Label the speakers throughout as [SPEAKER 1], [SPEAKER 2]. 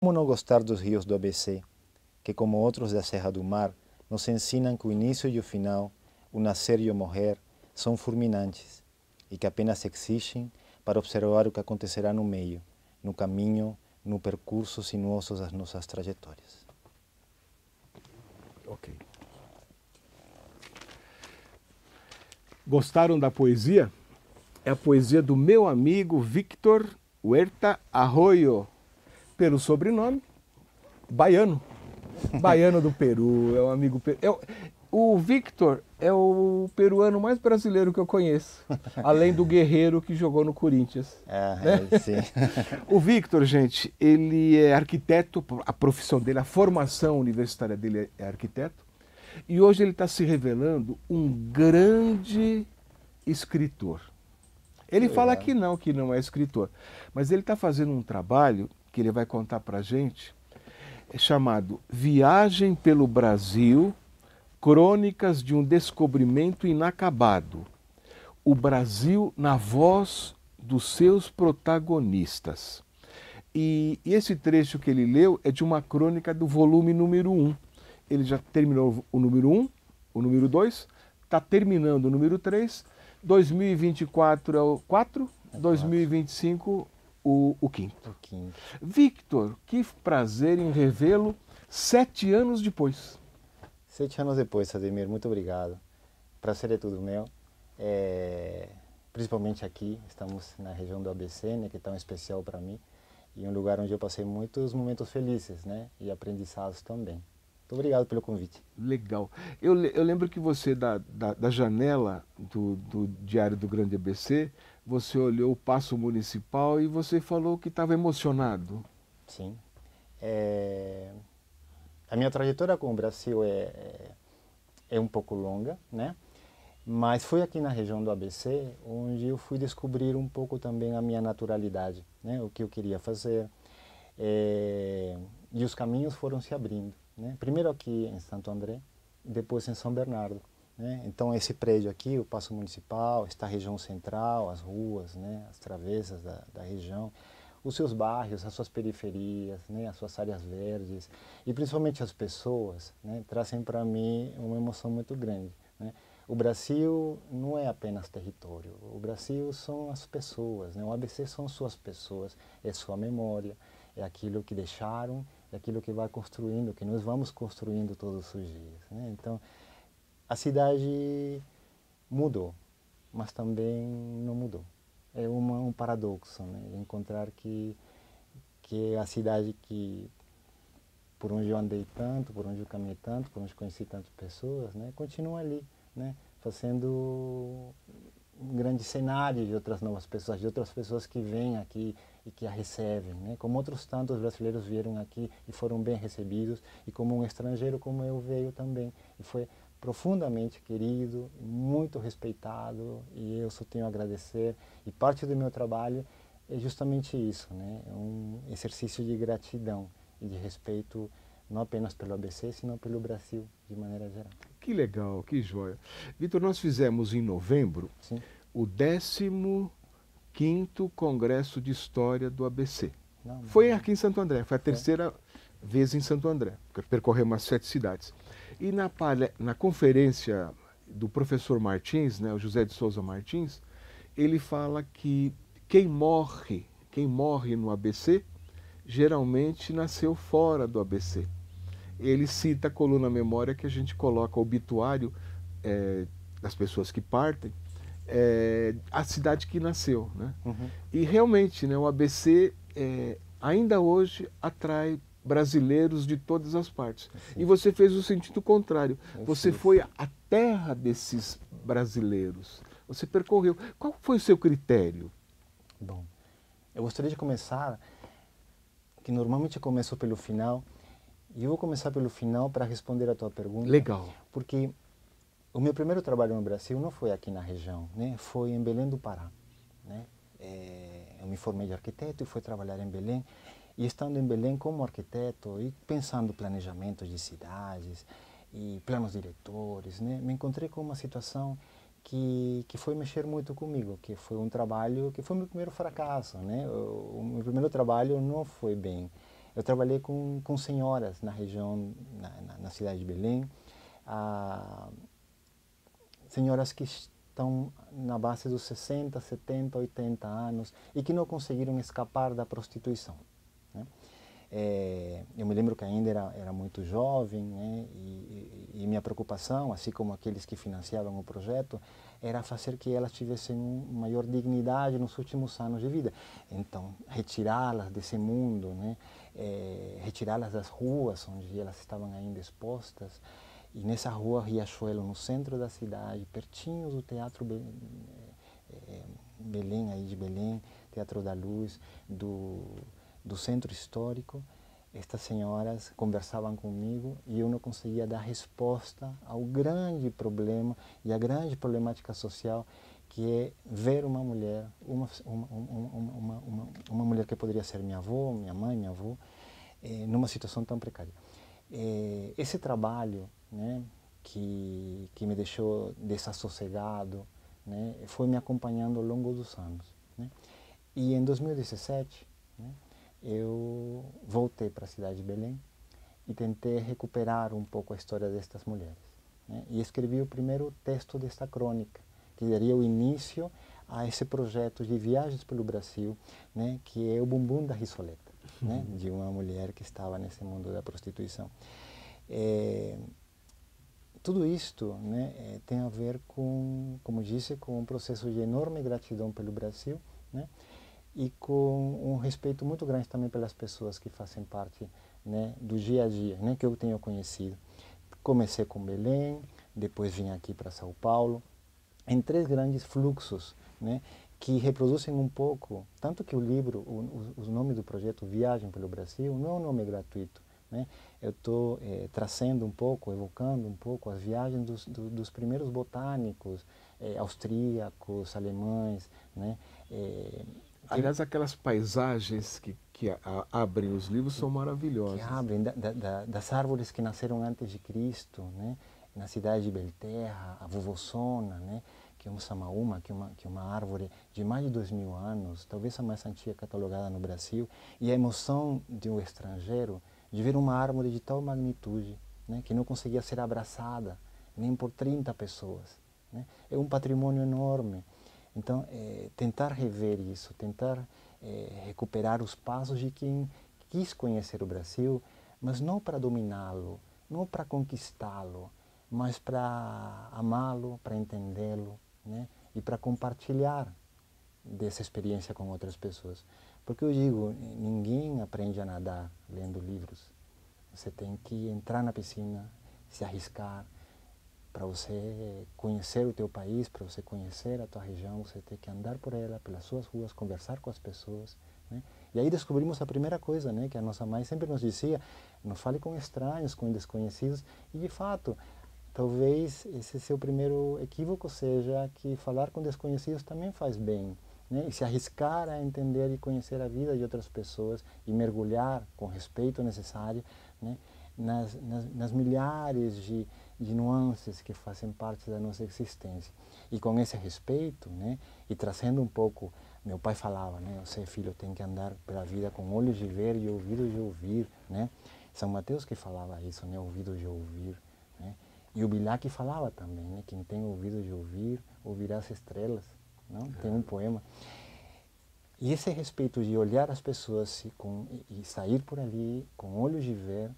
[SPEAKER 1] Como não gostar dos rios do ABC, que como outros da Serra do Mar, nos ensinam que o início e o final, o nascer e o morrer, são fulminantes e que apenas existem para observar o que acontecerá no meio, no caminho, no percurso sinuoso das nossas trajetórias.
[SPEAKER 2] Ok. Gostaram da poesia? É a poesia do meu amigo Victor Huerta Arroyo, pelo sobrenome, baiano. Baiano do Peru, é um amigo... O Victor é o peruano mais brasileiro que eu conheço, além do guerreiro que jogou no Corinthians.
[SPEAKER 1] Sim.
[SPEAKER 2] O Victor, gente, ele é arquiteto, a profissão dele, a formação universitária dele é arquiteto, e hoje ele está se revelando um grande escritor. Ele fala que não é escritor, mas ele está fazendo um trabalho que ele vai contar para a gente, chamado Viagem pelo Brasil, Crônicas de um Descobrimento Inacabado. O Brasil na voz dos seus protagonistas. E esse trecho que ele leu é de uma crônica do volume número 1. Ele já terminou o número 1, o número 2, está terminando o número 3, 2024 é o 4, 2025 o quinto. Victor, que prazer em revê-lo 7 anos depois.
[SPEAKER 1] 7 anos depois, Ademir, muito obrigado. Prazer é tudo meu. Principalmente aqui, estamos na região do ABC, né, que é tão especial para mim, e um lugar onde eu passei muitos momentos felizes, né, e aprendizados também. Muito obrigado pelo convite.
[SPEAKER 2] Legal. Eu lembro que você, da janela do Diário do Grande ABC, você olhou o Paço Municipal e você falou que estava emocionado.
[SPEAKER 1] Sim. A minha trajetória com o Brasil é um pouco longa, né? Mas foi aqui na região do ABC onde eu fui descobrir um pouco também a minha naturalidade, né? O que eu queria fazer. E os caminhos foram se abrindo, né? Primeiro aqui em Santo André, depois em São Bernardo, né? Então esse prédio aqui, o Paço Municipal, esta região central, as ruas, né? As travessas da região, os seus bairros, as suas periferias, né? As suas áreas verdes e principalmente as pessoas, né? Trazem para mim uma emoção muito grande, né? O Brasil não é apenas território, o Brasil são as pessoas, né? O ABC são suas pessoas, é sua memória, é aquilo que deixaram, é aquilo que vai construindo, que nós vamos construindo todos os dias, né? Então, a cidade mudou, mas também não mudou. É um paradoxo, né? Encontrar que a cidade que por onde eu andei tanto, por onde eu caminhei tanto, por onde conheci tantas pessoas, né? Continua ali, né? Fazendo um grande cenário de outras novas pessoas, de outras pessoas que vêm aqui e que a recebem, né? Como outros tantos brasileiros vieram aqui e foram bem recebidos, e como um estrangeiro como eu veio também, e foi profundamente querido, muito respeitado, e eu só tenho a agradecer, e parte do meu trabalho é justamente isso, né? Um exercício de gratidão e de respeito, não apenas pelo ABC, sino pelo Brasil, de maneira geral.
[SPEAKER 2] Que legal, que joia. Vitor, nós fizemos em novembro
[SPEAKER 1] Sim.
[SPEAKER 2] o 15º Congresso de História do ABC.
[SPEAKER 1] Não,
[SPEAKER 2] Foi aqui em Santo André, foi a terceira vez em Santo André, percorremos as 7 cidades. E na conferência do professor Martins, né, o José de Souza Martins, ele fala que quem morre no ABC, geralmente nasceu fora do ABC. Ele cita a coluna memória que a gente coloca o obituário das pessoas que partem, a cidade que nasceu, né?
[SPEAKER 1] Uhum.
[SPEAKER 2] E realmente, né, o ABC ainda hoje atrai brasileiros de todas as partes.
[SPEAKER 1] Sim.
[SPEAKER 2] E você fez o sentido contrário. Você
[SPEAKER 1] fiz.
[SPEAKER 2] foi à terra desses brasileiros. Você percorreu. Qual foi o seu critério?
[SPEAKER 1] Bom, eu gostaria de começar, que normalmente eu começo pelo final, e eu vou começar pelo final para responder a tua pergunta.
[SPEAKER 2] Legal.
[SPEAKER 1] Porque o meu primeiro trabalho no Brasil não foi aqui na região, né? Foi em Belém do Pará, né? Eu me formei de arquiteto e fui trabalhar em Belém. E estando em Belém como arquiteto e pensando planejamento de cidades e planos diretores, né? Me encontrei com uma situação que foi mexer muito comigo, que foi um trabalho que foi meu primeiro fracasso, né? O meu primeiro trabalho não foi bem. Eu trabalhei com senhoras na região, na cidade de Belém, senhoras que estão na base dos 60, 70, 80 anos e que não conseguiram escapar da prostituição, né? Eu me lembro que ainda era muito jovem, né? E minha preocupação, assim como aqueles que financiavam o projeto, era fazer que elas tivessem uma maior dignidade nos últimos anos de vida. Então, retirá-las desse mundo, né? Retirá-las das ruas onde elas estavam ainda expostas. E nessa rua Riachuelo, no centro da cidade, pertinho do Teatro Belém, aí de Belém, Teatro da Luz, do centro histórico, estas senhoras conversavam comigo e eu não conseguia dar resposta ao grande problema e à grande problemática social que é ver uma mulher, uma mulher que poderia ser minha avó, minha mãe, minha avó, numa situação tão precária. Esse trabalho, né, que me deixou desassossegado, né, foi me acompanhando ao longo dos anos, né? E em 2017, né, eu voltei para a cidade de Belém e tentei recuperar um pouco a história destas mulheres, né? E escrevi o primeiro texto desta crônica, que daria o início a esse projeto de viagens pelo Brasil, né, que é o Bumbum da Rissoleta, né, de uma mulher que estava nesse mundo da prostituição. Tudo isto, né, tem a ver com, como disse, com um processo de enorme gratidão pelo Brasil, né, e com um respeito muito grande também pelas pessoas que fazem parte, né, do dia a dia, né, que eu tenho conhecido. Comecei com Belém, depois vim aqui para São Paulo, em 3 grandes fluxos, né, que reproduzem um pouco, tanto que o livro, o nome do projeto Viagem pelo Brasil, não é um nome gratuito, né? Eu estou trazendo um pouco, evocando um pouco as viagens dos primeiros botânicos, austríacos, alemães, né?
[SPEAKER 2] Aliás, aquelas paisagens que abrem os livros são maravilhosas.
[SPEAKER 1] Que abrem das árvores que nasceram antes de Cristo, né? Na cidade de Belterra, a Vovosona, né? Que é um samaúma, que é uma árvore de mais de 2000 anos, talvez a mais antiga catalogada no Brasil, e a emoção de um estrangeiro de ver uma árvore de tal magnitude, né? Que não conseguia ser abraçada nem por 30 pessoas, né? É um patrimônio enorme. Então, tentar rever isso, tentar recuperar os passos de quem quis conhecer o Brasil, mas não para dominá-lo, não para conquistá-lo, mas para amá-lo, para entendê-lo, né? E para compartilhar dessa experiência com outras pessoas. Porque eu digo, ninguém aprende a nadar lendo livros. Você tem que entrar na piscina, se arriscar. Para você conhecer o teu país, para você conhecer a tua região, você tem que andar por ela, pelas suas ruas, conversar com as pessoas, né? E aí descobrimos a primeira coisa, né, que a nossa mãe sempre nos dizia: não fale com estranhos, com desconhecidos. E de fato, talvez esse seu primeiro equívoco seja que falar com desconhecidos também faz bem, né? E se arriscar a entender e conhecer a vida de outras pessoas e mergulhar com respeito necessário, né, nas milhares de nuances que fazem parte da nossa existência. E com esse respeito, né, e trazendo um pouco, meu pai falava, né, você, filho, tem que andar pela vida com olhos de ver e ouvidos de ouvir, né? São Mateus que falava isso, né, ouvidos de ouvir, né? E o Bilac falava também, né, quem tem ouvido de ouvir, ouvirá as estrelas, não? Tem um poema. E esse respeito de olhar as pessoas e sair por ali com olhos de ver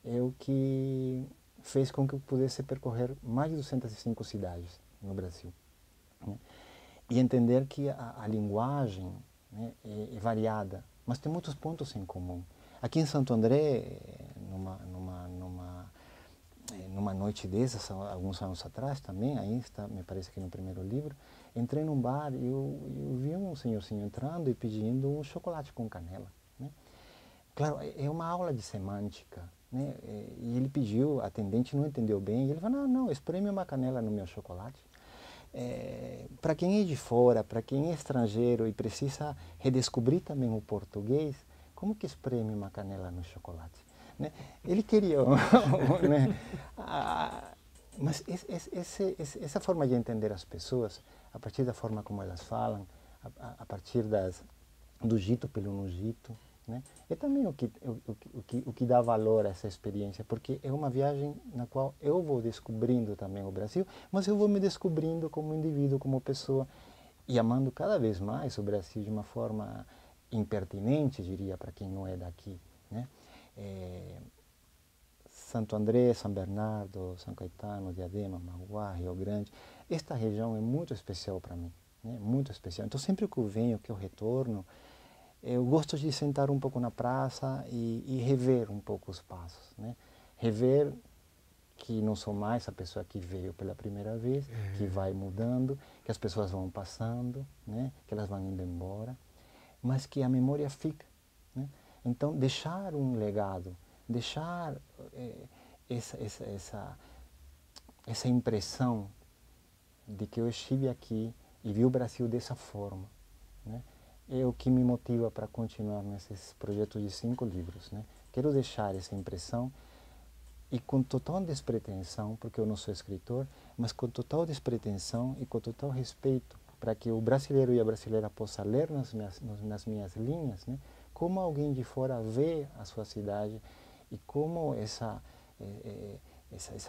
[SPEAKER 1] é o que fez com que eu pudesse percorrer mais de 205 cidades no Brasil, né? E entender que a linguagem, né, é variada, mas tem muitos pontos em comum. Aqui em Santo André, numa noite dessas, alguns anos atrás também, aí está, me parece que no primeiro livro, entrei num bar e eu vi um senhorzinho entrando e pedindo um chocolate com canela, né? Claro, é uma aula de semântica, né? E ele pediu, a atendente não entendeu bem, e ele falou: não, espreme uma canela no meu chocolate. Para quem é de fora, para quem é estrangeiro e precisa redescobrir também o português, como que espreme uma canela no chocolate, né? Ele queria, né? Mas essa forma de entender as pessoas, a partir da forma como elas falam, a partir do dito pelo no dito, né? É também o que dá valor a essa experiência, porque é uma viagem na qual eu vou descobrindo também o Brasil, mas eu vou me descobrindo como indivíduo, como pessoa, e amando cada vez mais o Brasil de uma forma impertinente, diria, para quem não é daqui, né? Santo André, São Bernardo, São Caetano, Diadema, Mauá, Rio Grande, esta região é muito especial para mim, né? Muito especial. Então sempre que eu venho, que eu retorno, eu gosto de sentar um pouco na praça e rever um pouco os passos, né? Rever que não sou mais a pessoa que veio pela primeira vez, que vai mudando, que as pessoas vão passando, né? Que elas vão indo embora, mas que a memória fica, né? Então, deixar um legado, deixar essa impressão de que eu estive aqui e vi o Brasil dessa forma, né? É o que me motiva para continuar nesses projetos de 5 livros, né? Quero deixar essa impressão e com total despretensão, porque eu não sou escritor, mas com total despretensão e com total respeito para que o brasileiro e a brasileira possa ler nas minhas linhas, né? Como alguém de fora vê a sua cidade e como essa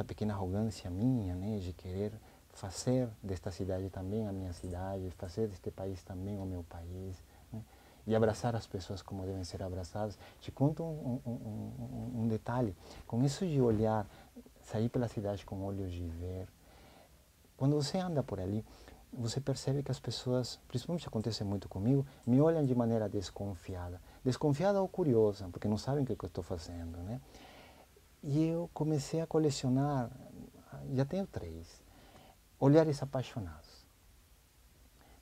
[SPEAKER 1] pequena arrogância minha, né, de querer fazer desta cidade também a minha cidade, fazer deste país também o meu país, né? E abraçar as pessoas como devem ser abraçadas. Te conto um detalhe, com isso de olhar, sair pela cidade com olhos de ver, quando você anda por ali, você percebe que as pessoas, principalmente acontece muito comigo, me olham de maneira desconfiada. Desconfiada ou curiosa, porque não sabem o que eu estou fazendo, né? E eu comecei a colecionar, já tenho 3, olhares apaixonados.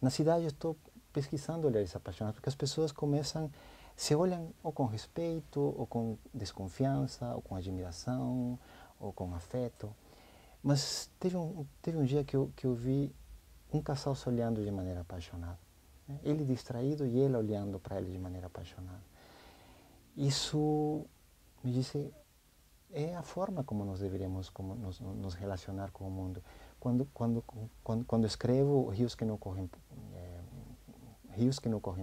[SPEAKER 1] Na cidade eu estou pesquisando olhares apaixonados, porque as pessoas começam, se olham ou com respeito, ou com desconfiança, ou com admiração, ou com afeto. Mas teve um dia que eu vi um casal se olhando de maneira apaixonada, né? Ele distraído e ela olhando para ele de maneira apaixonada. Isso me disse, é a forma como nós deveríamos nos relacionar com o mundo. Quando escrevo rios que não correm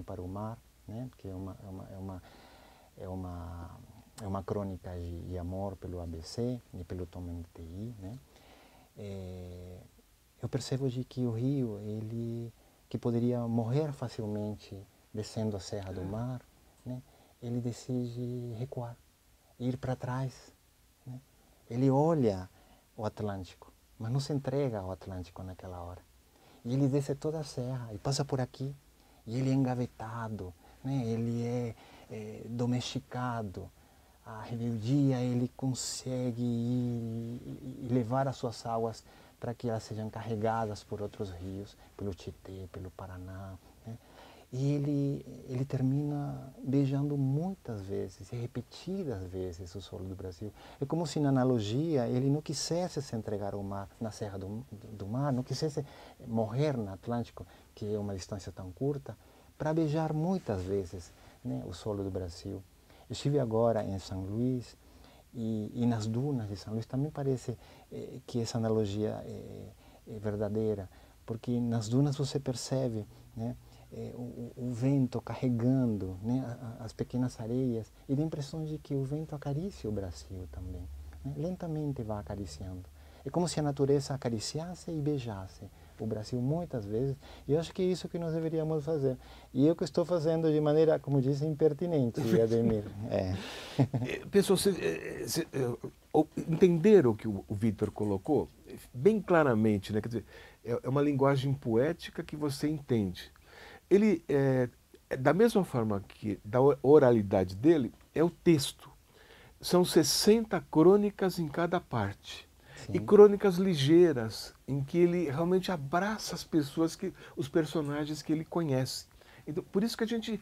[SPEAKER 1] para o mar, né? Que é uma crônica de amor pelo ABC e pelo Tom NTI, né? Eu percebo de que o rio, ele que poderia morrer facilmente descendo a Serra do Mar, né? Ele decide recuar, ir para trás, né? Ele olha o Atlântico, mas não se entrega ao Atlântico naquela hora. E ele desce toda a serra e passa por aqui. E ele é engavetado, né? Ele é domesticado. A rebeldia ele consegue ir e levar as suas águas para que elas sejam carregadas por outros rios, pelo Tietê, pelo Paraná, né? E ele termina beijando muitas vezes, e repetidas vezes, o solo do Brasil. É como se, na analogia, ele não quisesse se entregar ao mar, na Serra do Mar, não quisesse morrer no Atlântico, que é uma distância tão curta, para beijar muitas vezes, né, o solo do Brasil. Eu estive agora em São Luís, e nas dunas de São Luís também parece que essa analogia é verdadeira, porque nas dunas você percebe, né, o vento carregando, né, as pequenas areias, e dá a impressão de que o vento acaricia o Brasil também, né? Lentamente vai acariciando. É como se a natureza acariciasse e beijasse o Brasil muitas vezes, e eu acho que é isso que nós deveríamos fazer. E eu que estou fazendo de maneira, como disse, impertinente, Ademir.
[SPEAKER 2] Pessoal, entenderam o que o Victor colocou bem claramente, né? Quer dizer, é uma linguagem poética que você entende. Ele, da mesma forma que da oralidade dele, é o texto. São 60 crônicas em cada parte.
[SPEAKER 1] Sim.
[SPEAKER 2] E crônicas ligeiras, em que ele realmente abraça as pessoas, os personagens que ele conhece. Então, por isso que a gente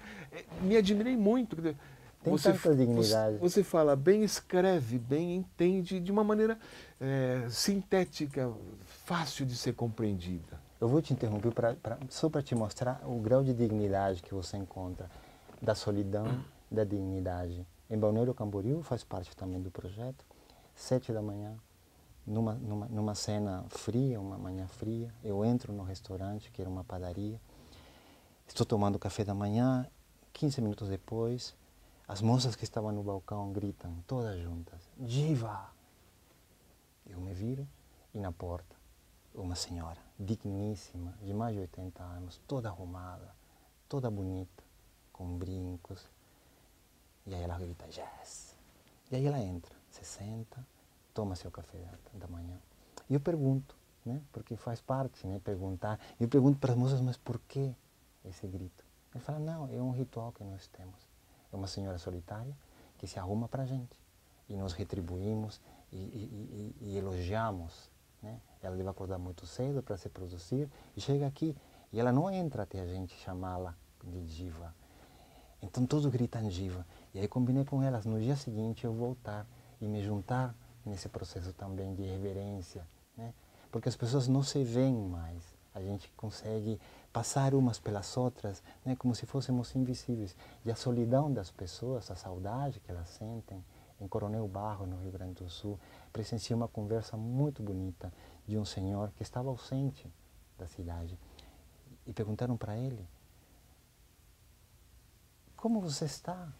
[SPEAKER 2] me admirei muito. Quer dizer,
[SPEAKER 1] tem tanta dignidade.
[SPEAKER 2] Você fala bem, escreve bem, entende de uma maneira sintética, fácil de ser compreendida.
[SPEAKER 1] Eu vou te interromper só para te mostrar o grau de dignidade que você encontra, da solidão, da dignidade. Em Balneário Camboriú, faz parte também do projeto, 7 da manhã, numa cena fria, uma manhã fria, eu entro no restaurante, que era uma padaria, estou tomando café da manhã, 15 minutos depois, As moças que estavam no balcão gritam, todas juntas, Diva! Eu me viro e na porta, uma senhora digníssima, de mais de 80 anos, toda arrumada, toda bonita, com brincos. E aí ela grita, Yes! E aí ela entra, se senta, toma seu café da manhã. E eu pergunto, né, porque faz parte, né, perguntar. Eu pergunto para as moças, mas por que esse grito? Ele fala, não, é um ritual que nós temos. É uma senhora solitária que se arruma para a gente. E nós retribuímos e elogiamos. Né? Ela deve acordar muito cedo para se produzir e chega aqui. E ela não entra até a gente chamá-la de diva. Então todos gritam diva. E aí combinei com elas, no dia seguinte eu voltar e me juntar nesse processo também de reverência. Né? Porque as pessoas não se veem mais. A gente consegue passar umas pelas outras, né, como se fôssemos invisíveis. E a solidão das pessoas, a saudade que elas sentem, em Coronel Barro, no Rio Grande do Sul, presenciei uma conversa muito bonita de um senhor que estava ausente da cidade. E perguntaram para ele, como você está?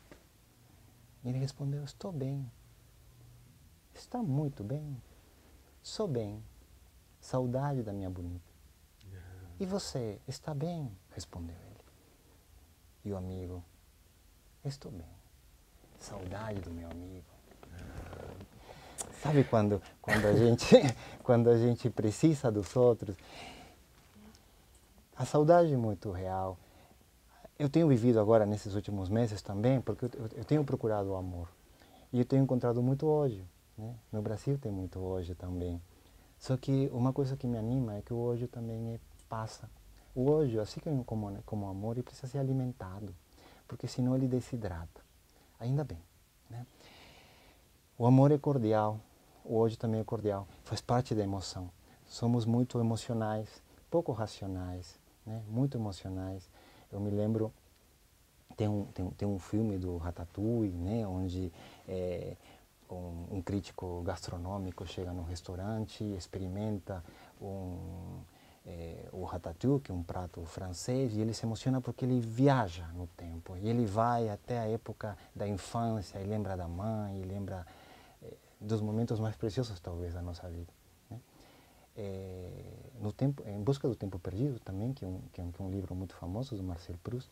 [SPEAKER 1] E ele respondeu, estou bem. Está muito bem. Sou bem. Saudade da minha bonita. E você, está bem? Respondeu ele. E o amigo, estou bem. Saudade do meu amigo. Sabe quando a gente precisa dos outros? A saudade é muito real. Eu tenho vivido agora, nesses últimos meses também, porque eu tenho procurado o amor. E eu tenho encontrado muito ódio. Né? No Brasil tem muito ódio também. Só que uma coisa que me anima é que o ódio também passa. O ódio, assim como o amor, ele precisa ser alimentado, porque senão ele desidrata. Ainda bem. Né? O amor é cordial, o ódio também é cordial, faz parte da emoção. Somos muito emocionais, pouco racionais, né? Muito emocionais. Eu me lembro, tem um filme do Ratatouille, né? Onde um crítico gastronômico chega num restaurante, experimenta o ratatouille, que é um prato francês, e ele se emociona porque ele viaja no tempo. E ele vai até a época da infância, e lembra da mãe, e lembra dos momentos mais preciosos, talvez, da nossa vida. Né? Em Busca do Tempo Perdido, também, que é um livro muito famoso, do Marcel Proust,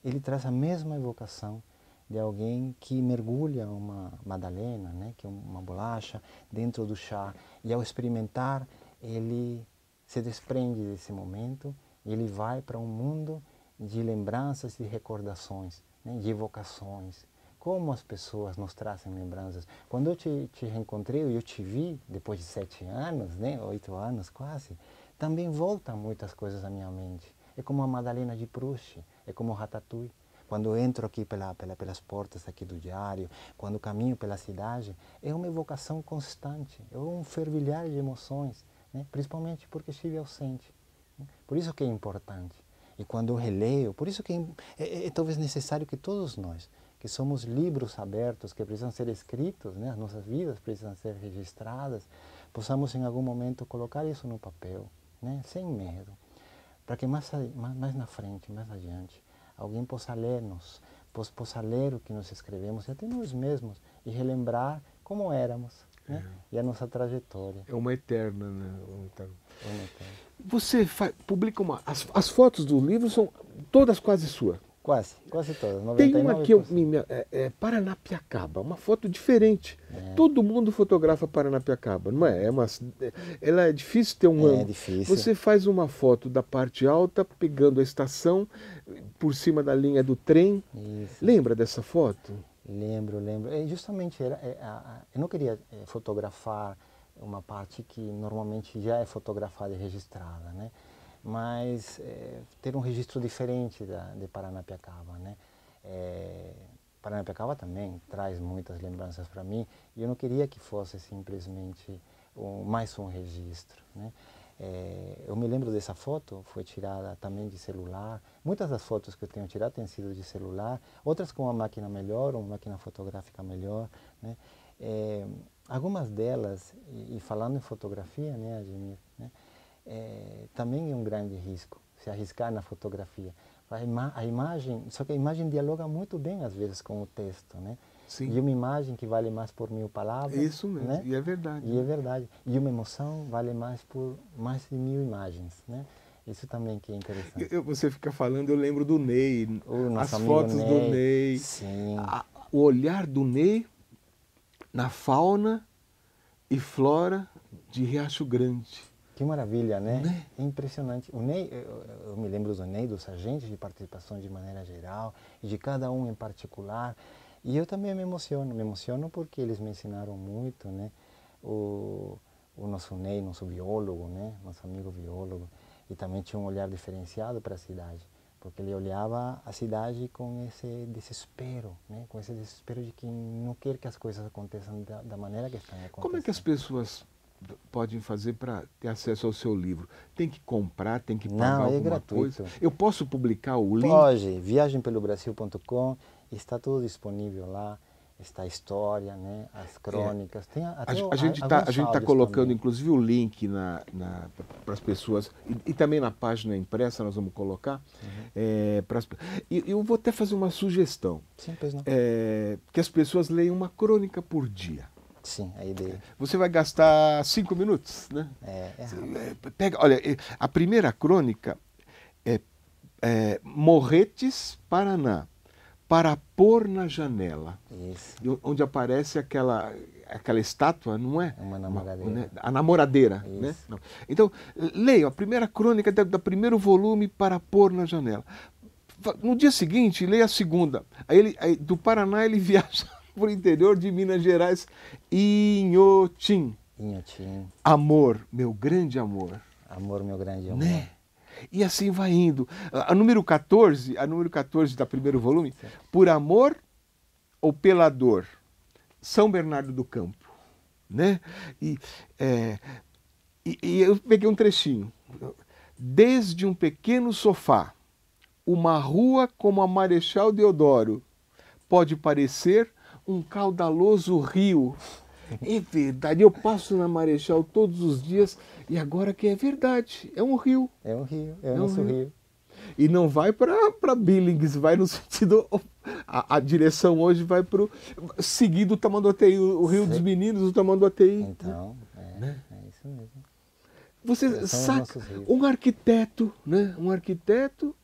[SPEAKER 1] ele traz a mesma evocação de alguém que mergulha uma madalena, né, que é uma bolacha, dentro do chá. E ao experimentar, ele se desprende desse momento e ele vai para um mundo de lembranças e recordações, né, de evocações. Como as pessoas nos trazem lembranças. Quando eu te reencontrei, eu te vi, depois de 7 anos, né, 8 anos quase, também voltam muitas coisas à minha mente. É como a Madalena de Proust, é como o Ratatouille. Quando eu entro aqui pelas portas aqui do diário, quando caminho pela cidade, é uma evocação constante, é um fervilhar de emoções, né? Principalmente porque estive ausente. Né? Por isso que é importante. E quando eu releio, por isso que é talvez necessário que todos nós, que somos livros abertos, que precisam ser escritos, né? As nossas vidas precisam ser registradas, possamos em algum momento colocar isso no papel, né? Sem medo, para que mais na frente, mais adiante, alguém possa ler-nos, possa ler o que nós escrevemos, e até nós mesmos, e relembrar como éramos, né? E a nossa trajetória.
[SPEAKER 2] É uma eterna, né?
[SPEAKER 1] É uma eterna.
[SPEAKER 2] Você publica as fotos do livro são todas quase suas.
[SPEAKER 1] Quase todas, 99%.
[SPEAKER 2] Tem uma que Paranapiacaba, uma foto diferente. Todo mundo fotografa Paranapiacaba, não é? Ela é difícil ter um ângulo.
[SPEAKER 1] É difícil.
[SPEAKER 2] Você faz uma foto da parte alta, pegando a estação, por cima da linha do trem.
[SPEAKER 1] Isso.
[SPEAKER 2] Lembra dessa foto?
[SPEAKER 1] Lembro. Justamente, eu não queria fotografar uma parte que normalmente já é fotografada e registrada, né? Mas ter um registro diferente de Paranapiacaba, né? Paranapiacaba também traz muitas lembranças para mim e eu não queria que fosse simplesmente mais um registro, né? Eu me lembro dessa foto, foi tirada também de celular. Muitas das fotos que eu tenho tirado têm sido de celular, outras com uma máquina melhor, uma máquina fotográfica melhor, né? Algumas delas, e falando em fotografia, né, Ademir, né? Também é um grande risco se arriscar na fotografia, A imagem, só que a imagem dialoga muito bem às vezes com o texto, né?
[SPEAKER 2] Sim.
[SPEAKER 1] E uma imagem que vale mais por 1000 palavras.
[SPEAKER 2] Isso mesmo,
[SPEAKER 1] né?
[SPEAKER 2] e é verdade.
[SPEAKER 1] E é verdade. E uma emoção vale mais por mais de 1000 imagens, né? Isso também que é interessante.
[SPEAKER 2] Você fica falando, eu lembro do Ney,
[SPEAKER 1] O nosso
[SPEAKER 2] as
[SPEAKER 1] amigo
[SPEAKER 2] fotos do
[SPEAKER 1] Ney.
[SPEAKER 2] Ney,
[SPEAKER 1] Sim.
[SPEAKER 2] o olhar do Ney na fauna e flora de Riacho Grande.
[SPEAKER 1] Que maravilha, né?
[SPEAKER 2] Né?
[SPEAKER 1] É impressionante. O Ney, eu me lembro do Ney, dos agentes de participação de maneira geral, e de cada um em particular. E eu também me emociono porque eles me ensinaram muito, né? O nosso Ney, nosso biólogo, né? Nosso amigo biólogo, e também tinha um olhar diferenciado para a cidade, porque ele olhava a cidade com esse desespero, né? Com esse desespero de que não quer que as coisas aconteçam da maneira que estão acontecendo.
[SPEAKER 2] Como é que as pessoas podem fazer para ter acesso ao seu livro? Tem que comprar, tem que pagar alguma
[SPEAKER 1] gratuito.
[SPEAKER 2] coisa? Eu posso publicar o link?
[SPEAKER 1] Pode, viagempelobrasil.com, está tudo disponível lá, está a história, né, as crônicas, tem até
[SPEAKER 2] a gente está colocando
[SPEAKER 1] também.
[SPEAKER 2] inclusive o link para as pessoas, e também na página impressa nós vamos colocar. E eu vou até fazer uma sugestão,
[SPEAKER 1] Sim, pois não.
[SPEAKER 2] que as pessoas leiam uma crônica por dia.
[SPEAKER 1] Sim, a ideia.
[SPEAKER 2] Você vai gastar 5 minutos, né? Pega, olha, a primeira crônica é Morretes, Paraná, para pôr na janela.
[SPEAKER 1] Isso.
[SPEAKER 2] Onde aparece aquela estátua, não é?
[SPEAKER 1] Uma namoradeira.
[SPEAKER 2] A namoradeira. Né? Não. Então, leiam a primeira crônica do primeiro volume, para pôr na janela. No dia seguinte, leia a segunda. Aí, do Paraná ele viaja para o interior de Minas Gerais, Inhotim.
[SPEAKER 1] Inhotim.
[SPEAKER 2] Amor, meu grande amor.
[SPEAKER 1] Amor, meu grande amor.
[SPEAKER 2] Né? E assim vai indo. A número 14 da primeiro volume, sim. Por amor ou pela dor? São Bernardo do Campo. Né? E eu peguei um trechinho. Desde um pequeno sofá, uma rua como a Marechal Deodoro, pode parecer um caudaloso rio. É verdade, eu passo na Marechal todos os dias e agora que é verdade, é um rio.
[SPEAKER 1] É um rio, é o nosso rio.
[SPEAKER 2] E não vai para Billings, vai no sentido... A direção hoje vai para o... Seguido o Tamanduateí, o Rio dos Meninos, o Tamanduateí.
[SPEAKER 1] Então,
[SPEAKER 2] né?
[SPEAKER 1] É isso mesmo.
[SPEAKER 2] Você saca, um arquiteto, né? Um arquiteto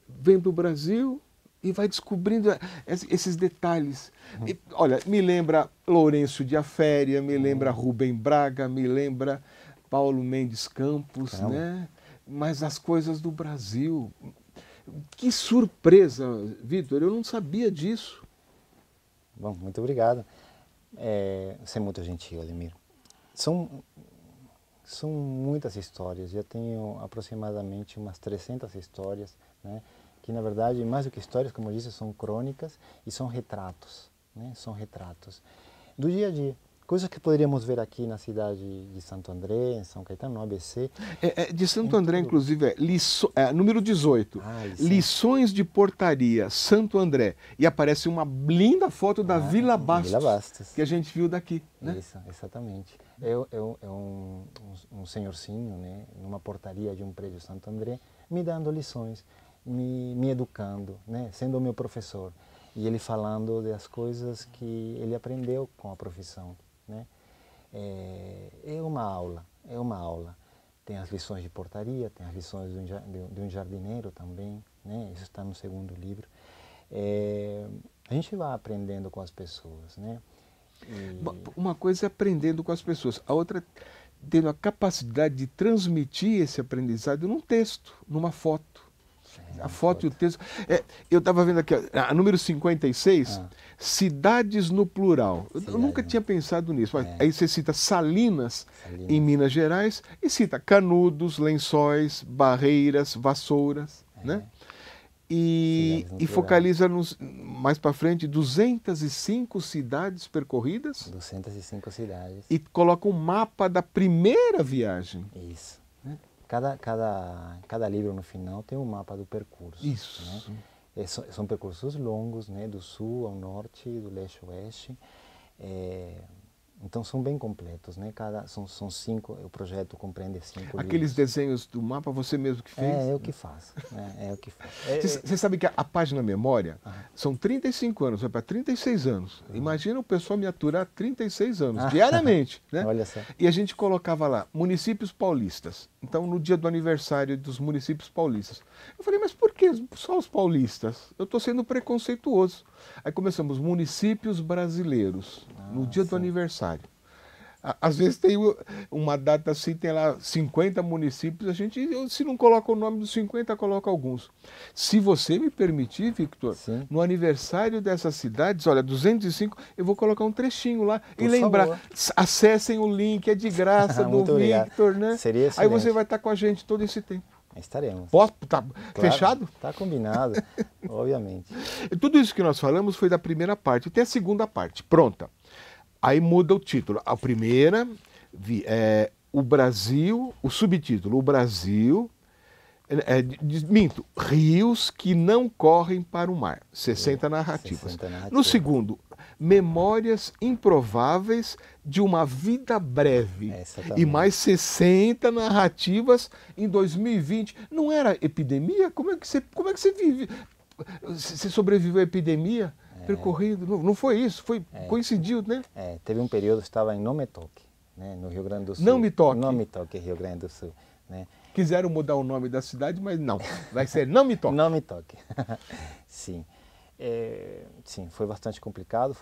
[SPEAKER 2] vem para o Brasil e vai descobrindo esses detalhes. E, olha, me lembra Lourenço de Aféria, me lembra Rubem Braga, me lembra Paulo Mendes Campos, né? Mas as coisas do Brasil. Que surpresa, Vitor, eu não sabia disso.
[SPEAKER 1] Bom, muito obrigado. Você é muito gentil, Ademir. São muitas histórias, eu tenho aproximadamente umas 300 histórias, né? Que na verdade, mais do que histórias, como eu disse, são crônicas e são retratos, né? São retratos do dia a dia. Coisas que poderíamos ver aqui na cidade de Santo André, em São Caetano, no ABC.
[SPEAKER 2] De Santo André, inclusive, número 18. Lições de Portaria, Santo André. E aparece uma linda foto da Vila Bastos, que a gente viu daqui. Né?
[SPEAKER 1] Isso, exatamente. É um senhorzinho, né, numa portaria de um prédio Santo André, me dando lições, me educando, né, sendo o meu professor. E ele falando das coisas que ele aprendeu com a profissão. Né? É uma aula. Tem as lições de portaria, tem as lições de um jardineiro também, né? Isso está no segundo livro. A gente vai aprendendo com as pessoas, né?
[SPEAKER 2] Uma coisa é aprendendo com as pessoas, a outra é tendo a capacidade de transmitir esse aprendizado num texto, numa foto. A foto e o texto. Eu estava vendo aqui, a número 56, cidades no plural. Eu nunca tinha pensado nisso. Mas aí você cita Salinas, em Minas Gerais, e cita Canudos, Lençóis, Barreiras, Vassouras. Né? E focaliza mais para frente 205 cidades percorridas.
[SPEAKER 1] 205 cidades.
[SPEAKER 2] E coloca um mapa da primeira viagem.
[SPEAKER 1] Isso. Cada livro no final tem um mapa do percurso.
[SPEAKER 2] Isso.
[SPEAKER 1] Né? São percursos longos, né? Do sul ao norte, do leste ao oeste. Então são bem completos, né? São 5, o projeto compreende 5
[SPEAKER 2] Aqueles
[SPEAKER 1] livros.
[SPEAKER 2] desenhos do mapa você mesmo que fez?
[SPEAKER 1] É eu que faço, né? É eu que faço.
[SPEAKER 2] Você sabe que a página Memória são 35 anos, vai para 36 anos. Imagina o pessoal me aturar 36 anos, diariamente, né?
[SPEAKER 1] Olha só.
[SPEAKER 2] E a gente colocava lá, municípios paulistas. Então, no dia do aniversário dos municípios paulistas. Eu falei, mas por que só os paulistas? Eu estou sendo preconceituoso. Aí começamos, municípios brasileiros, no dia do aniversário. Às vezes tem uma data assim, tem lá 50 municípios, a gente, se não coloca o nome dos 50, coloca alguns. Se você me permitir, Victor,
[SPEAKER 1] Sim.
[SPEAKER 2] no aniversário dessas cidades, olha, 205, eu vou colocar um trechinho lá
[SPEAKER 1] Por
[SPEAKER 2] e lembrar,
[SPEAKER 1] favor.
[SPEAKER 2] acessem o link, é de graça do
[SPEAKER 1] Muito obrigado.
[SPEAKER 2] Victor, né?
[SPEAKER 1] Seria
[SPEAKER 2] Aí você
[SPEAKER 1] excelente.
[SPEAKER 2] vai estar com a gente todo esse tempo.
[SPEAKER 1] Estaremos.
[SPEAKER 2] Posso? Tá
[SPEAKER 1] Claro,
[SPEAKER 2] fechado?
[SPEAKER 1] Está combinado, obviamente.
[SPEAKER 2] Tudo isso que nós falamos foi da primeira parte, tem a segunda parte, pronta. Aí muda o título. A primeira é o Brasil, o subtítulo, o Brasil, minto, rios que não correm para o mar, 60 narrativas.
[SPEAKER 1] 60 narrativas.
[SPEAKER 2] No segundo, memórias improváveis de uma vida breve. E mais 60 narrativas em 2020. Não era epidemia? Como é que você vive? Você sobreviveu à epidemia? Percorrido, não foi isso, coincidiu, né?
[SPEAKER 1] Teve um período que estava em Não Me Toque, né, no Rio Grande do Sul.
[SPEAKER 2] Não Me Toque.
[SPEAKER 1] Não Me Toque, Rio Grande do Sul. Né?
[SPEAKER 2] Quiseram mudar o nome da cidade, mas não, vai ser Não Me Toque.
[SPEAKER 1] Não Me Toque, sim. Sim, foi bastante complicado,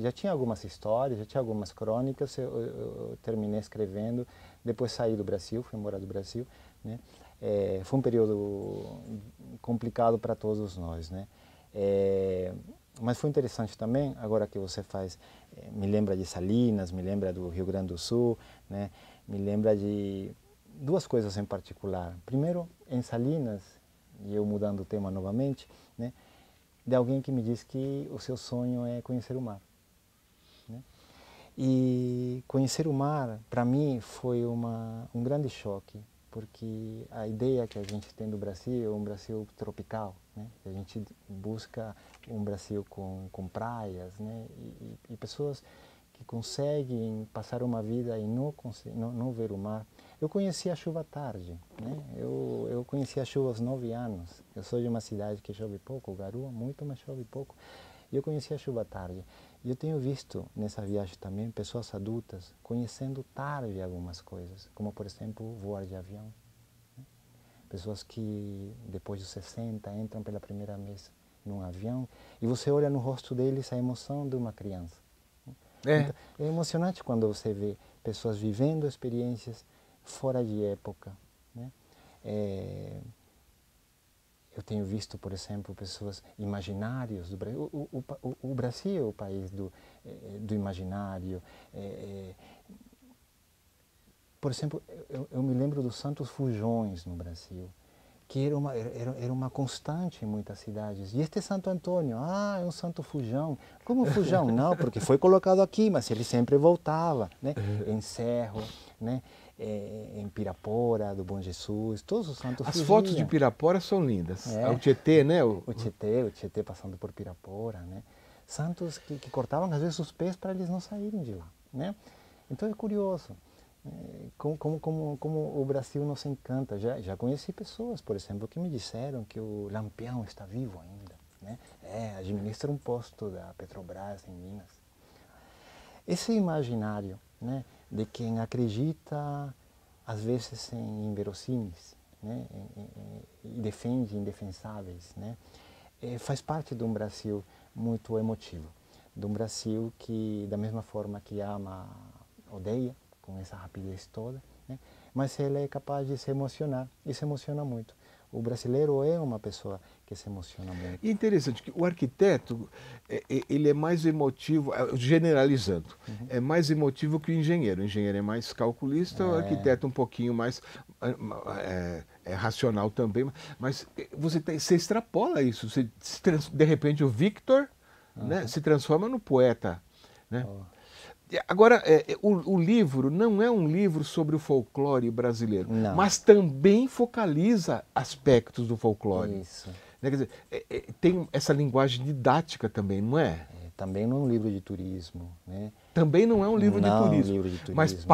[SPEAKER 1] já tinha algumas histórias, já tinha algumas crônicas, eu terminei escrevendo, depois saí do Brasil, fui morar do Brasil, né? Foi um período complicado para todos nós, né? Mas foi interessante também, agora que você faz, me lembra de Salinas, me lembra do Rio Grande do Sul, né? Me lembra de duas coisas em particular. Primeiro, em Salinas, e eu mudando o tema novamente, né? De alguém que me disse que o seu sonho é conhecer o mar. Né? E conhecer o mar, para mim, foi um grande choque, porque a ideia que a gente tem do Brasil é um Brasil tropical, né? A gente busca um Brasil com praias, né? E pessoas que conseguem passar uma vida e não ver o mar. Eu conheci a chuva tarde, né? Eu conheci a chuva aos 9 anos. Eu sou de uma cidade que chove pouco, Garoa muito, mas chove pouco. E eu conheci a chuva tarde. E eu tenho visto nessa viagem também pessoas adultas conhecendo tarde algumas coisas, como por exemplo voar de avião. Né? Pessoas que depois dos 60 entram pela primeira vez num avião e você olha no rosto deles a emoção de uma criança. Então, é emocionante quando você vê pessoas vivendo experiências fora de época. Né? Eu tenho visto, por exemplo, pessoas imaginários do Brasil. O Brasil é o país do imaginário. Por exemplo, eu me lembro dos santos fujões no Brasil, que era uma constante em muitas cidades. E este Santo Antônio, é um santo fujão. Como fujão? Não, porque foi colocado aqui, mas ele sempre voltava. Né? Em Cerro, né? Em Pirapora, do Bom Jesus, todos os santos
[SPEAKER 2] As
[SPEAKER 1] fugiam.
[SPEAKER 2] fotos de Pirapora são lindas. O Tietê, né?
[SPEAKER 1] O Tietê passando por Pirapora, né? Santos que cortavam às vezes os pés para eles não saírem de lá, né? Então é curioso como o Brasil nos encanta. Já conheci pessoas, por exemplo, que me disseram que o Lampião está vivo ainda, né? Administra um posto da Petrobras em Minas. Esse imaginário, né, de quem acredita, às vezes, em inverossímeis, né, e defende indefensáveis, né, faz parte de um Brasil muito emotivo, de um Brasil que, da mesma forma que ama, odeia, com essa rapidez toda, né, mas ele é capaz de se emocionar, e se emociona muito. O brasileiro é uma pessoa que se emociona muito.
[SPEAKER 2] E é interessante que o arquiteto, ele é mais emotivo, generalizando, é mais emotivo que o engenheiro. O engenheiro é mais calculista, o arquiteto um pouquinho mais racional também. Mas você extrapola isso. De repente o Victor, né, se transforma no poeta. Né? Agora, o livro não é um livro sobre o folclore brasileiro, mas também focaliza aspectos do folclore.
[SPEAKER 1] Isso.
[SPEAKER 2] Quer dizer, tem essa linguagem didática também, não é?
[SPEAKER 1] também não é um livro de turismo, né?
[SPEAKER 2] Também não é um livro de
[SPEAKER 1] Não é um
[SPEAKER 2] turismo,
[SPEAKER 1] livro de turismo.
[SPEAKER 2] mas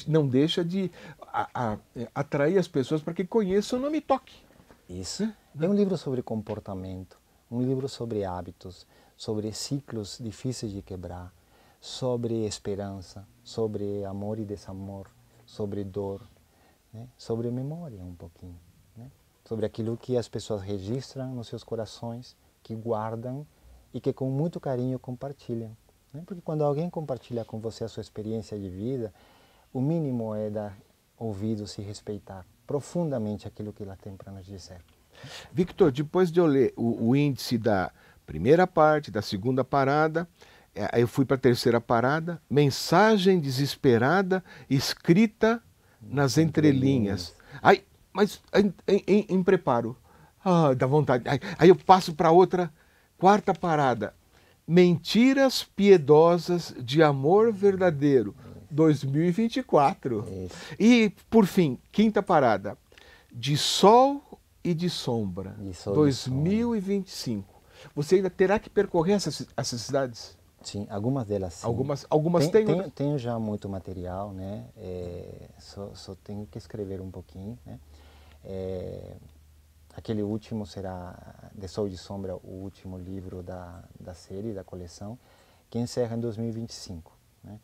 [SPEAKER 2] não deixa de atrair as pessoas para que conheçam o Nome Toque.
[SPEAKER 1] Isso. É um livro sobre comportamento, um livro sobre hábitos, sobre ciclos difíceis de quebrar, sobre esperança, sobre amor e desamor, sobre dor, né? Sobre memória um pouquinho, né? Sobre aquilo que as pessoas registram nos seus corações, que guardam e que com muito carinho compartilham, né? Porque quando alguém compartilha com você a sua experiência de vida, o mínimo é dar ouvidos e respeitar profundamente aquilo que ela tem para nos dizer.
[SPEAKER 2] Victor, depois de eu ler o índice da primeira parte, da segunda parada, aí eu fui para a terceira parada, mensagem desesperada escrita nas entrelinhas. Aí, mas em preparo, dá vontade. Aí eu passo para outra, quarta parada, mentiras piedosas de amor verdadeiro, 2024.
[SPEAKER 1] Isso.
[SPEAKER 2] E, por fim, quinta parada, de sol e de sombra,
[SPEAKER 1] De sol e
[SPEAKER 2] 2025. Você ainda terá que percorrer essas cidades?
[SPEAKER 1] Sim, algumas delas sim.
[SPEAKER 2] Algumas têm, outras...
[SPEAKER 1] Tenho já muito material, né? Só tenho que escrever um pouquinho, né? Aquele último será, De Sol e de Sombra, o último livro da série, da coleção, que encerra em 2025. Né?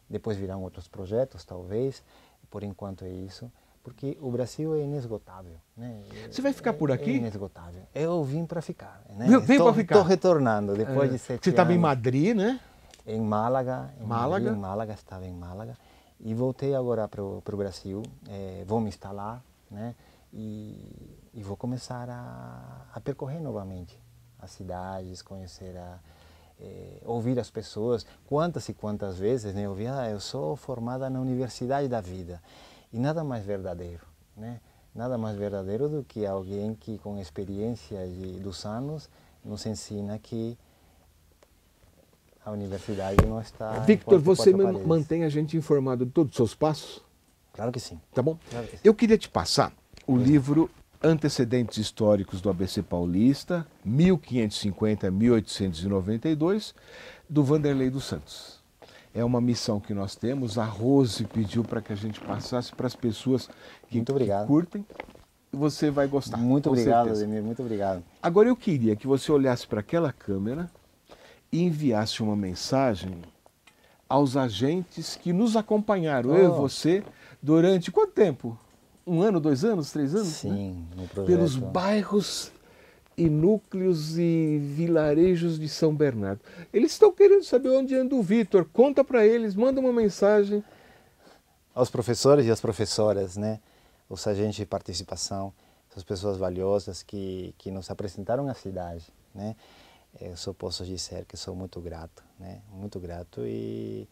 [SPEAKER 1] Depois virão outros projetos, talvez, por enquanto é isso, porque o Brasil é inesgotável. Né?
[SPEAKER 2] Você vai ficar por aqui?
[SPEAKER 1] É inesgotável. Eu vim para ficar. Né?
[SPEAKER 2] Vem para ficar?
[SPEAKER 1] Estou retornando, depois de 7 anos.
[SPEAKER 2] Você estava em Madrid, né?
[SPEAKER 1] Em Málaga,
[SPEAKER 2] Málaga?
[SPEAKER 1] Madrid, em Málaga, estava em Málaga, e voltei agora para o Brasil, vou me instalar, né? E vou começar a percorrer novamente as cidades, conhecer, ouvir as pessoas, quantas e quantas vezes, né? Eu vi, eu sou formada na Universidade da Vida, e nada mais verdadeiro, né? Nada mais verdadeiro do que alguém que com experiência dos anos nos ensina que a universidade não está...
[SPEAKER 2] Victor, você mantém a gente informado de todos os seus passos?
[SPEAKER 1] Claro que sim.
[SPEAKER 2] Tá bom?
[SPEAKER 1] Claro que sim.
[SPEAKER 2] Eu queria te passar o livro Antecedentes Históricos do ABC Paulista, 1550-1892, do Vanderlei dos Santos. É uma missão que nós temos, a Rose pediu para que a gente passasse para as pessoas que curtem, e você vai gostar.
[SPEAKER 1] Muito obrigado, Ademir, muito obrigado.
[SPEAKER 2] Agora eu queria que você olhasse para aquela câmera e enviasse uma mensagem aos agentes que nos acompanharam, eu e você, durante quanto tempo? 1 ano, 2 anos, 3 anos?
[SPEAKER 1] Sim,
[SPEAKER 2] né?
[SPEAKER 1] no projeto.
[SPEAKER 2] Pelos bairros e núcleos e vilarejos de São Bernardo. Eles estão querendo saber onde anda o Victor. Conta para eles, manda uma mensagem.
[SPEAKER 1] Aos professores e às professoras, né? Os agentes de participação, essas pessoas valiosas que nos apresentaram a cidade, né? Eu só posso dizer que sou muito grato, né? Muito grato e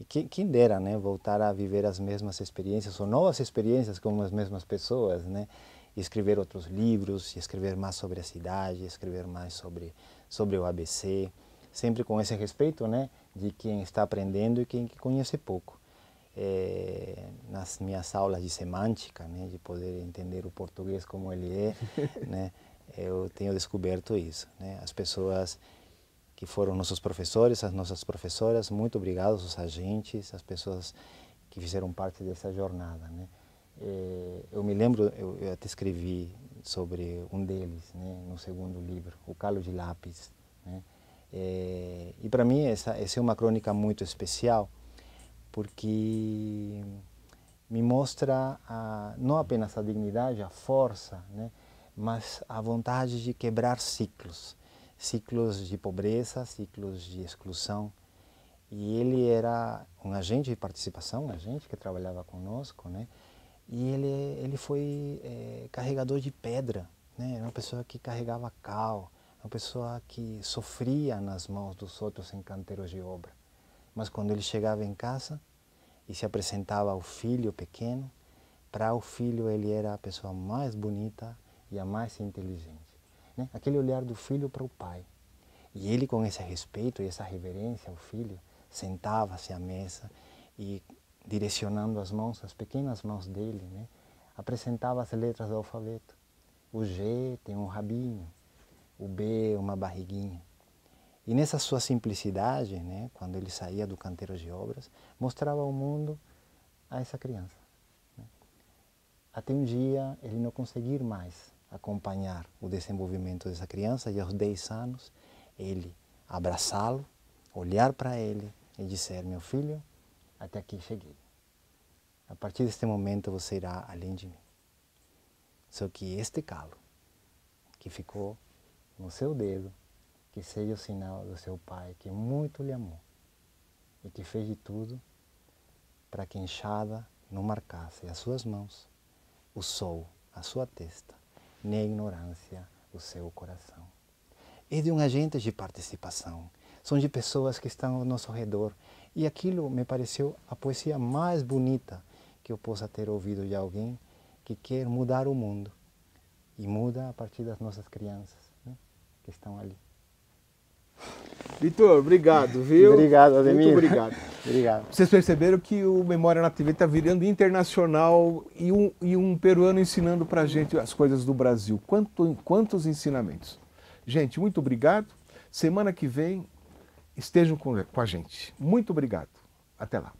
[SPEAKER 1] quem dera, né? Voltar a viver as mesmas experiências ou novas experiências com as mesmas pessoas, né? E escrever outros livros, e escrever mais sobre a cidade, escrever mais sobre o ABC, sempre com esse respeito, né? De quem está aprendendo e quem conhece pouco. Nas minhas aulas de semântica, né? De poder entender o português como ele é, né? Eu tenho descoberto isso, né? As pessoas que foram nossos professores, as nossas professoras, muito obrigado, os agentes, as pessoas que fizeram parte dessa jornada, né? Eu me lembro, eu até escrevi sobre um deles, né? No segundo livro, O Calo de Lápis, né? E para mim essa é uma crônica muito especial, porque me mostra não apenas a dignidade, a força, né? Mas a vontade de quebrar ciclos de pobreza, ciclos de exclusão. E ele era um agente de participação, um agente que trabalhava conosco, né? E ele foi carregador de pedra, né? Era uma pessoa que carregava cal, uma pessoa que sofria nas mãos dos outros em canteiros de obra. Mas quando ele chegava em casa e se apresentava ao filho pequeno, para o filho ele era a pessoa mais bonita e a mais inteligente, né? Aquele olhar do filho para o pai. E ele, com esse respeito e essa reverência ao filho, sentava-se à mesa e, direcionando as mãos, as pequenas mãos dele, né? Apresentava as letras do alfabeto. O G tem um rabinho, o B uma barriguinha. E nessa sua simplicidade, né, quando ele saía do canteiro de obras, mostrava ao mundo a essa criança. Né? Até um dia ele não conseguir mais acompanhar o desenvolvimento dessa criança, e aos 10 anos ele abraçá-lo, olhar para ele e dizer: meu filho, até aqui cheguei. A partir deste momento você irá além de mim. Só que este calo que ficou no seu dedo, que seja o sinal do seu pai que muito lhe amou e que fez de tudo para que a enxada não marcasse as suas mãos, o sol, a sua testa, nem a ignorância, o seu coração. É de um agente de participação, são de pessoas que estão ao nosso redor, e aquilo me pareceu a poesia mais bonita que eu possa ter ouvido de alguém que quer mudar o mundo, e muda a partir das nossas crianças, né, que estão ali.
[SPEAKER 2] Vitor, obrigado, viu?
[SPEAKER 1] Obrigado, Ademir.
[SPEAKER 2] Muito obrigado.
[SPEAKER 1] Obrigado.
[SPEAKER 2] Vocês perceberam que o Memória na TV está virando internacional e um peruano ensinando para a gente as coisas do Brasil. Quantos ensinamentos. Gente, muito obrigado. Semana que vem estejam com a gente. Muito obrigado. Até lá.